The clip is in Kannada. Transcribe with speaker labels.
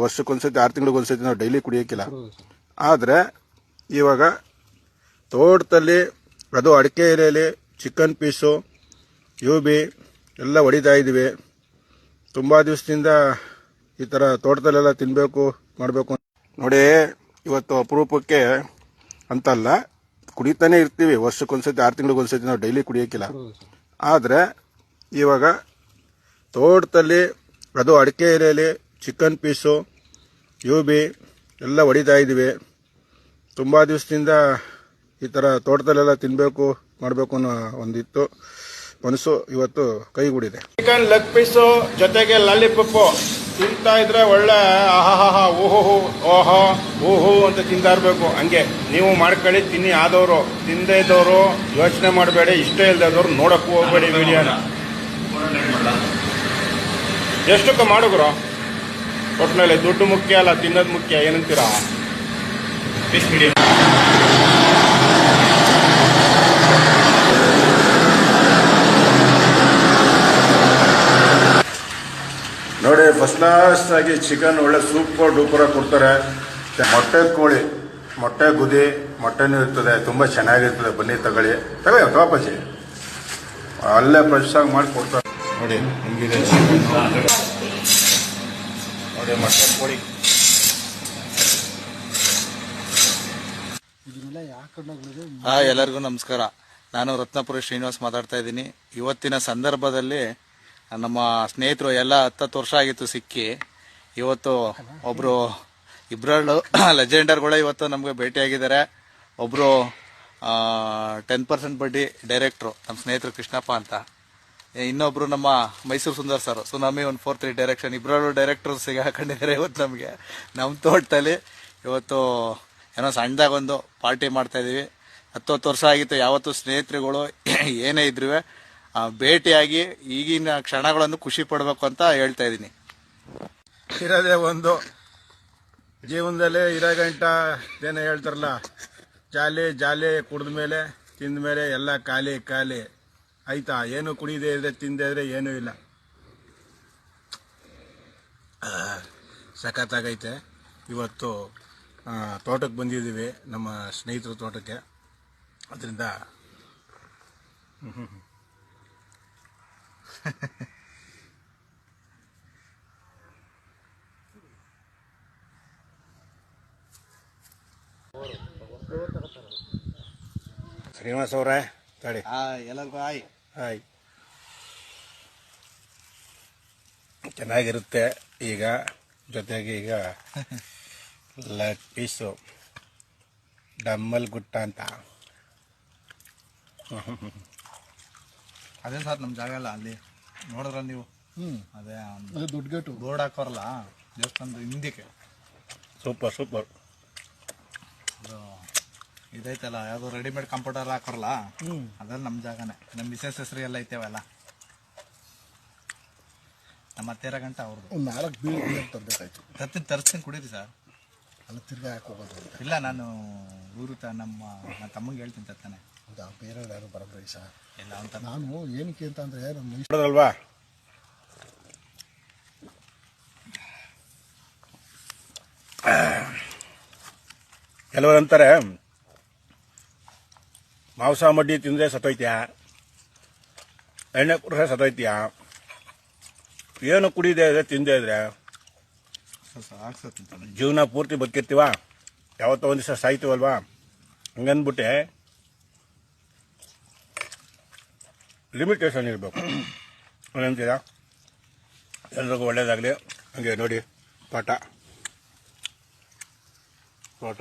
Speaker 1: ವರ್ಷಕ್ಕೊಂದ್ಸತಿ 6 ತಿಂಗಳಿಗೊಂದ್ಸತಿ ನಾವು ಡೈಲಿ ಕುಡಿಯೋಕ್ಕಿಲ್ಲ. ಆದರೆ ಇವಾಗ ತೋಟದಲ್ಲಿ ಅದು ಅಡಿಕೆ ಎಲೆಯಲ್ಲಿ ಚಿಕನ್ ಪೀಸು ಯೂಬಿ ಎಲ್ಲ ಹೊಡಿತಾ ಇದ್ದೀವಿ. ತುಂಬ ದಿವಸದಿಂದ ಈ ಥರ ತೋಟದಲ್ಲೆಲ್ಲ ತಿನ್ನಬೇಕು ಮಾಡಬೇಕು ನೋಡಿ. ಇವತ್ತು ಅಪರೂಪಕ್ಕೆ ಅಂತಲ್ಲ, ಕುಡಿತಾನೆ ಇರ್ತೀವಿ. ವರ್ಷಕ್ಕೊಂದ್ಸತಿ 6 ತಿಂಗಳಿಗೊಂದ್ಸತಿ ನಾವು ಡೈಲಿ ಕುಡಿಯೋಕ್ಕಿಲ್ಲ. ಆದರೆ ಇವಾಗ ತೋಟದಲ್ಲಿ ಅದು ಅಡಿಕೆ ಎಲೆಯಲ್ಲಿ ಚಿಕನ್ ಪೀಸು ಯೂಬಿ ಎಲ್ಲ ಹೊಡಿತಾ ಇದ್ದೀವಿ. ತುಂಬ ದಿವಸದಿಂದ ಈ ಥರ ತೋಟದಲ್ಲೆಲ್ಲ ತಿನ್ನಬೇಕು ಮಾಡಬೇಕು ಅನ್ನೋ ಒಂದಿತ್ತು ಮನಸ್ಸು, ಇವತ್ತು ಕೈಗೂಡಿದೆ.
Speaker 2: ಚಿಕನ್ ಲೆಗ್ ಪೀಸು ಜೊತೆಗೆ ಲಾಲಿಪಾಪು ತಿಂತಾ ಇದ್ರೆ ಒಳ್ಳೆ ಆಹಾಹಾ ಓಹೋ ಓಹೋ ಓಹೋ ಅಂತ ತಿಂತಾ ಇರಬೇಕು. ಹಂಗೆ ನೀವು ಮಾಡ್ಕೊಳ್ಳಿ, ತಿನ್ನಿ. ಆದವರು ತಿಂದೇ ಇದ್ದವರು ಯೋಚನೆ ಮಾಡಬೇಡಿ, ಇಷ್ಟ ಇಲ್ಲದವ್ರು ನೋಡಕ್ಕೂ ಹೋಗ್ಬೇಡಿ ವಿಡಿಯೋನ. ಎಷ್ಟಕ್ಕೆ ಮಾಡುಗ್ರು? ಒಟ್ಟಿನಲ್ಲಿ ದುಡ್ಡು ಮುಖ್ಯ ಅಲ್ಲ, ತಿನ್ನೋದು ಮುಖ್ಯ. ಏನಂತೀರಾ?
Speaker 1: ನೋಡಿ, ಫಸ್ಟ್ ಕ್ಲಾಸ್ ಆಗಿ ಚಿಕನ್ ಒಳ್ಳೆ ಸೂಪರ್ ಡೂಪರ್ ಕೊಡ್ತಾರೆ. ಮೊಟ್ಟೆ ಕೋಳಿ, ಮೊಟ್ಟೆ ಗುದಿ, ಮೊಟ್ಟೆನೂ ಇರ್ತದೆ, ತುಂಬ ಚೆನ್ನಾಗಿರ್ತದೆ. ಬನ್ನಿ ತಗೊಳ್ಳಿ ತಗೋಪಾಜಿ, ಅಲ್ಲೇ ಫ್ರೆಶ್ ಆಗಿ ಮಾಡಿ ಕೊಡ್ತಾರೆ. ನೋಡಿ ನಿಮಗಿದೆ ನೋಡಿ ಮೊಟ್ಟೆ ಕೋಳಿ.
Speaker 3: ಎಲ್ಲರಿಗೂ ನಮಸ್ಕಾರ. ನಾನು ರತ್ನಪುರಿ ಶ್ರೀನಿವಾಸ್ ಮಾತಾಡ್ತಾ ಇದ್ದೀನಿ. ಇವತ್ತಿನ ಸಂದರ್ಭದಲ್ಲಿ ನಮ್ಮ ಸ್ನೇಹಿತರು ಎಲ್ಲ 10 ವರ್ಷ ಆಗಿತ್ತು ಸಿಕ್ಕಿ. ಇವತ್ತು ಇಬ್ಬರು ಲೆಜೆಂಡರ್ಗಳು ಇವತ್ತು ನಮಗೆ ಭೇಟಿಯಾಗಿದ್ದಾರೆ. ಒಬ್ಬರು 10% ಬಡ್ಡಿ ಡೈರೆಕ್ಟ್ರು, ನಮ್ಮ ಸ್ನೇಹಿತರು ಕೃಷ್ಣಪ್ಪ ಅಂತ. ಇನ್ನೊಬ್ರು ನಮ್ಮ Mysuru Sundar sir, tsunami 143 direction. ಇಬ್ಬರು ಡೈರೆಕ್ಟರ್ ಸಿಗಾಕೊಂಡಿದ್ದಾರೆ ಇವತ್ತು ನಮಗೆ ನಮ್ಮ ತೋಟದಲ್ಲಿ. ಇವತ್ತು ಏನೋ ಸಣ್ಣದಾಗೊಂದು ಪಾರ್ಟಿ ಮಾಡ್ತಾ ಇದೀವಿ. 10 ವರ್ಷ ಆಗಿತ್ತು. ಯಾವತ್ತು ಸ್ನೇಹಿತರುಗಳು ಏನೇ ಇದ್ರು ಭೇಟಿಯಾಗಿ ಈಗಿನ ಕ್ಷಣಗಳನ್ನು ಖುಷಿ ಪಡಬೇಕು ಅಂತ ಹೇಳ್ತಾ ಇದ್ದೀನಿ.
Speaker 1: ಇರೋದೇ ಒಂದು ಜೀವನದಲ್ಲಿ ಇರೋ ಗಂಟ ಏನೇ ಹೇಳ್ತಾರಲ್ಲ, ಜಾಲಿ ಜಾಲಿ, ಕುಡಿದ ಮೇಲೆ ತಿಂದ ಮೇಲೆ ಎಲ್ಲ ಖಾಲಿ ಖಾಲಿ ಆಯ್ತಾ. ಏನು ಕುಡಿದೇ ಇದ್ರೆ ತಿಂದೇ ಇದ್ರೆ ಏನೂ ಇಲ್ಲ. ಸಖತ್ತಾಗೈತೆ. ಇವತ್ತು ತೋಟಕ್ಕೆ ಬಂದಿದ್ದೀವಿ, ನಮ್ಮ ಸ್ನೇಹಿತರ ತೋಟಕ್ಕೆ. ಅದರಿಂದ ಶ್ರೀನಿವಾಸ್ ಅವರೇ ತಡಿ.
Speaker 3: ಎಲ್ಲರಿಗೂ
Speaker 1: ಹಾಯ್. ಚೆನ್ನಾಗಿರುತ್ತೆ. ಈಗ ಜೊತೆಗೆ ಈಗ ಲೆಗ್ ಪೀಸು ಡಮ್ಮಲ್ ಗುಟ್ಟ ಅಂತ.
Speaker 3: ಅದೇ ಸರ್ ನಮ್ಮ ಜಾಗ ಎಲ್ಲ ಅಲ್ಲಿ ನೋಡಿದ್ರ ನೀವು. ಅದೇ ದೊಡ್ಡ ಗೇಟು ಬೋರ್ಡ್ ಹಾಕೋರಲ್ಲ ದೇವಸ್ಥಾನದ ಹಿಂದಕ್ಕೆ.
Speaker 1: Super super.
Speaker 3: ಇದೈತಲ್ಲ, ಯಾವ್ದು ರೆಡಿಮೇಡ್ ಕಂಪ್ಯೂಟರ್ ಹಾಕೋರಲ್ಲ, ಅದೆಲ್ಲ ನಮ್ಮ ಜಾಗನೇ. ನಮ್ಮ ಮಿಸಸ್ ಹೆಸರು ಎಲ್ಲ ಐತೆವಲ್ಲ. ನಮ್ಮ 13 ಗಂಟೆ ಅವ್ರದ್ದು.
Speaker 4: 4 ಬೀಳು ತರಬೇಕಾಯ್ತು.
Speaker 3: ತರ್ಸ್ತೀನಿ ಕುಡೀರಿ ಸರ್.
Speaker 4: ಅಲ್ಲ ತಿರ್ಗಾ ಹಾಕೋಬೋದು.
Speaker 3: ಇಲ್ಲ, ನಾನು ಊರು ನನ್ನ ತಮ್ಮಂಗೆ ಹೇಳ್ತೀನಿ ತರ್ತಾನೆ.
Speaker 4: ಹೌದಾ? ಬೇರೆ ಯಾರು ಬರೋಬ್ರಿ ಸರ್.
Speaker 3: ಇಲ್ಲ ಅಂತ
Speaker 4: ನಾನು ಏನಕ್ಕೆ ಅಂತಂದ್ರೆ ನಮ್ಮ
Speaker 1: ನೋಡೋದಲ್ವಾ, ಕೆಲವರು ಅಂತಾರೆ ಮಾಂಸ ಮಡ್ಡಿ ತಿಂದರೆ ಸತ್ತೋಯ್ತೀಯಾ, ಎಣ್ಣೆ ಕುಡಿದ್ರೆ ಸತ್ತೋಯ್ತೀಯಾ, ಏನು ಕುಡಿದೇ ಇದೆ ತಿಂದೇ ಇದ್ರೆ ಜೀವನ ಪೂರ್ತಿ ಬದುಕಿರ್ತೀವ, ಯಾವತ್ತೋ ಒಂದು ದಿವಸ ಸಾಯ್ತೀವಲ್ವಾ. ಹಂಗಂದ್ಬಿಟ್ಟೆ ಲಿಮಿಟೇಷನ್ ಇರಬೇಕು. ಏನಂತೀರಾ? ಎಲ್ರಿಗೂ ಒಳ್ಳೇದಾಗಲಿ. ಹಂಗೆ ನೋಡಿ ತೋಟ